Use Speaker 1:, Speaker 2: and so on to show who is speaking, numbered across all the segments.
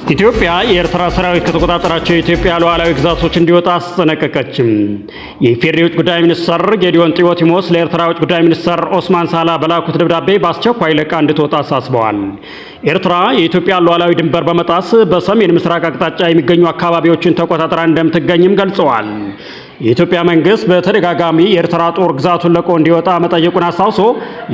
Speaker 1: ኢትዮጵያ የኤርትራ ሰራዊት ከተቆጣጠራቸው የኢትዮጵያ ሉዓላዊ ግዛቶች እንዲወጣ አስጠነቀቀችም። የኢፌዴሪ ውጭ ጉዳይ ሚኒስትር ጌዲዮን ጢሞቴዎስ ለኤርትራ ውጭ ጉዳይ ሚኒስትር ኦስማን ሳላ በላኩት ደብዳቤ በአስቸኳይ ለቃ እንድትወጣ አሳስበዋል። ኤርትራ የኢትዮጵያ ሉዓላዊ ድንበር በመጣስ በሰሜን ምስራቅ አቅጣጫ የሚገኙ አካባቢዎችን ተቆጣጥራ እንደምትገኝም ገልጸዋል። የኢትዮጵያ መንግስት በተደጋጋሚ የኤርትራ ጦር ግዛቱን ለቆ እንዲወጣ መጠየቁን አስታውሶ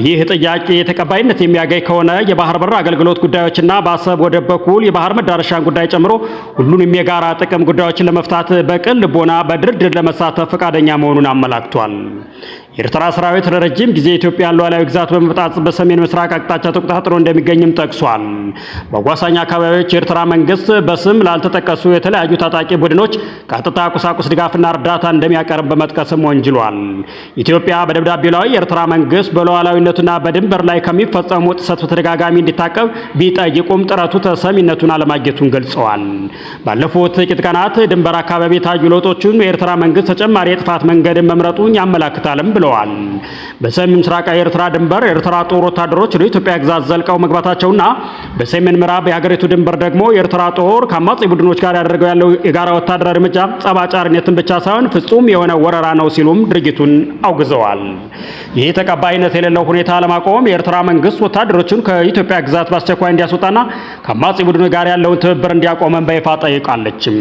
Speaker 1: ይህ ጥያቄ ተቀባይነት የሚያገኝ ከሆነ የባህር በር አገልግሎት ጉዳዮችና በአሰብ ወደብ በኩል የባህር መዳረሻን ጉዳይ ጨምሮ ሁሉንም የጋራ ጥቅም ጉዳዮችን ለመፍታት በቅን ልቦና በድርድር ለመሳተፍ ፈቃደኛ መሆኑን አመላክቷል። የኤርትራ ሰራዊት ለረጅም ጊዜ የኢትዮጵያን ሉዓላዊ ግዛት በመብጣት በሰሜን ምስራቅ አቅጣጫ ተቆጣጥሮ እንደሚገኝም ጠቅሷል። በአዋሳኝ አካባቢዎች የኤርትራ መንግስት በስም ላልተጠቀሱ የተለያዩ ታጣቂ ቡድኖች ቀጥታ ቁሳቁስ ድጋፍና እርዳታ እንደሚያቀርብ በመጥቀስም ወንጅሏል። ኢትዮጵያ በደብዳቤው ላይ የኤርትራ መንግስት በሉዓላዊነቱና በድንበር ላይ ከሚፈጸሙ ጥሰት በተደጋጋሚ እንዲታቀብ ቢጠይቁም ጥረቱ ተሰሚነቱን አለማግኘቱን ገልጸዋል። ባለፉት ጥቂት ቀናት ድንበር አካባቢ የታዩ ለውጦችን የኤርትራ መንግስት ተጨማሪ የጥፋት መንገድን መምረጡን ያመላክታልም ብለዋል። በሰሜን ምስራቅ የኤርትራ ድንበር የኤርትራ ጦር ወታደሮች ወደ ኢትዮጵያ ግዛት ዘልቀው መግባታቸውና በሰሜን ምዕራብ የሀገሪቱ ድንበር ደግሞ የኤርትራ ጦር ከአማጺ ቡድኖች ጋር ያደረገው ያለው የጋራ ወታደራዊ እርምጃ ጸባጫሪነትን ብቻ ሳይሆን ፍጹም የሆነ ወረራ ነው ሲሉም ድርጊቱን አውግዘዋል። ይህ ተቀባይነት የሌለው ሁኔታ ለማቆም የኤርትራ መንግስት ወታደሮቹን ከኢትዮጵያ ግዛት በአስቸኳይ እንዲያስወጣና ከአማጺ ቡድኖች ጋር ያለውን ትብብር እንዲያቆመን በይፋ ጠይቃለችም።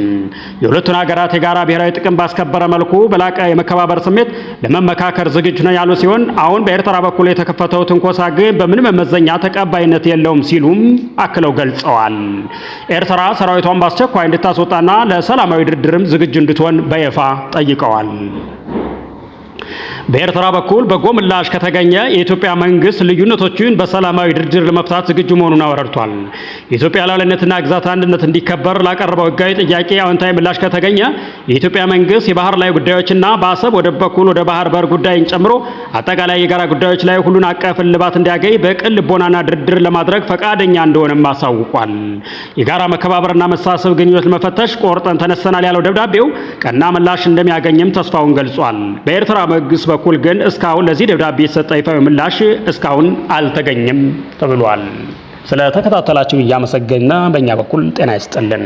Speaker 1: የሁለቱን ሀገራት የጋራ ብሔራዊ ጥቅም ባስከበረ መልኩ በላቀ የመከባበር ስሜት ለመመካከር ዝግጁ ነው ያሉ ሲሆን አሁን በኤርትራ በኩል የተከፈተው ትንኮሳ ግን በምን መመዘኛ ተቀባይነት የለውም ሲሉም አክለው ገልጸዋል። ኤርትራ ሰራዊቷን በአስቸኳይ እንድታስወጣና ለሰላማዊ ድርድርም ዝግጁ እንድትሆን በይፋ ጠይቀዋል። በኤርትራ በኩል በጎ ምላሽ ከተገኘ የኢትዮጵያ መንግስት ልዩነቶችን በሰላማዊ ድርድር ለመፍታት ዝግጁ መሆኑን አወረድቷል። የኢትዮጵያ ሉዓላዊነትና ግዛት አንድነት እንዲከበር ላቀረበው ህጋዊ ጥያቄ አዎንታዊ ምላሽ ከተገኘ የኢትዮጵያ መንግስት የባህር ላይ ጉዳዮችና በአሰብ ወደብ በኩል ወደ ባህር በር ጉዳይን ጨምሮ አጠቃላይ የጋራ ጉዳዮች ላይ ሁሉን አቀፍ እልባት እንዲያገኝ በቅን ልቦናና ድርድር ለማድረግ ፈቃደኛ እንደሆነም አሳውቋል። የጋራ መከባበርና መሳሰብ ግንኙነት ለመፈተሽ ቆርጠን ተነስተናል ያለው ደብዳቤው ቀና ምላሽ እንደሚያገኝም ተስፋውን ገልጿል። በኤርትራ መንግስት በኩል ግን እስካሁን ለዚህ ደብዳቤ የተሰጠ ይፋዊ ምላሽ እስካሁን አልተገኘም ተብሏል። ስለተከታተላችሁ እያመሰገንና በእኛ በኩል ጤና ይስጥልን።